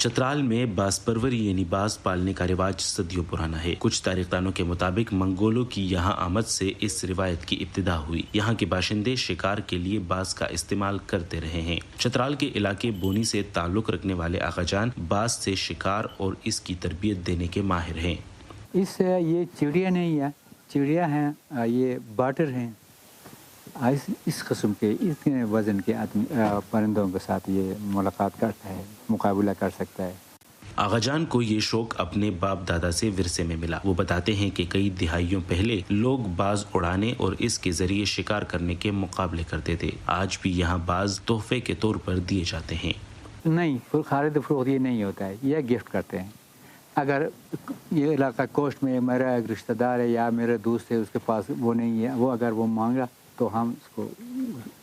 چترال میں باز پروری یعنی باز پالنے کا رواج صدیوں پرانا ہے۔ کچھ تاریخ دانوں کے مطابق منگولوں کی یہاں آمد سے اس روایت کی ابتدا ہوئی۔ یہاں کے باشندے شکار کے لیے باز کا استعمال کرتے رہے ہیں۔ چترال کے علاقے بونی سے تعلق رکھنے والے آغا جان باز سے شکار اور اس کی تربیت دینے کے ماہر ہیں۔ یہ چڑیا نہیں ہے، چڑیا ہیں، یہ باٹر ہیں، اس قسم کے اتنے وزن کے پرندوں کے ساتھ یہ ملاقات کرتا ہے، مقابلہ کر سکتا ہے۔ آغا جان کو یہ شوق اپنے باپ دادا سے ورثے میں ملا۔ وہ بتاتے ہیں کہ کئی دہائیوں پہلے لوگ باز اڑانے اور اس کے ذریعے شکار کرنے کے مقابلے کرتے تھے۔ آج بھی یہاں باز تحفے کے طور پر دیے جاتے ہیں۔ نہیں، خرید فروخت یہ نہیں ہوتا ہے، یہ گفٹ کرتے ہیں۔ اگر یہ علاقہ کوسٹ میں میرا ایک رشتہ دار ہے یا میرا دوست ہے، اس کے پاس وہ نہیں ہے، وہ اگر وہ مانگا تو ہم اس کو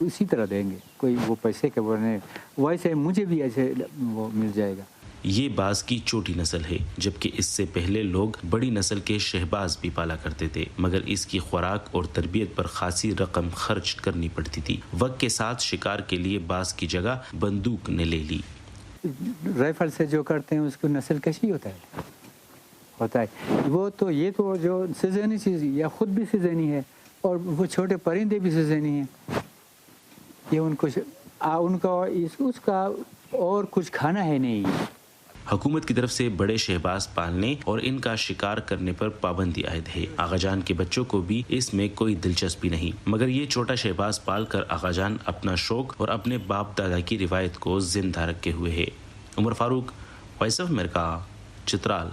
اسی طرح دیں گے۔ کوئی وہ پیسے کے وہ نہیں، ویسے مجھے بھی ایسے وہ مل جائے گا۔ یہ باز کی چھوٹی نسل ہے، جبکہ اس سے پہلے لوگ بڑی نسل کے شہباز بھی پالا کرتے تھے، مگر اس کی خوراک اور تربیت پر خاصی رقم خرچ کرنی پڑتی تھی۔ وقت کے ساتھ شکار کے لیے باز کی جگہ بندوق نے لے لی۔ رائفل سے جو کرتے ہیں اس کو نسل کشی ہوتا ہے۔ وہ تو یہ تو جو سیزنی چیز یا خود بھی سیزنی ہے، اور وہ چھوٹے پرندے بھی سیزنی ہیں۔ یہ ان کا اس کا اور کچھ کھانا ہے نہیں۔ حکومت کی طرف سے بڑے شہباز پالنے اور ان کا شکار کرنے پر پابندی عائد ہے۔ آغا جان کے بچوں کو بھی اس میں کوئی دلچسپی نہیں، مگر یہ چھوٹا شہباز پال کر آغا جان اپنا شوق اور اپنے باپ دادا کی روایت کو زندہ رکھے ہوئے ہے۔ عمر فاروق، وائس آف امریکہ، چترال۔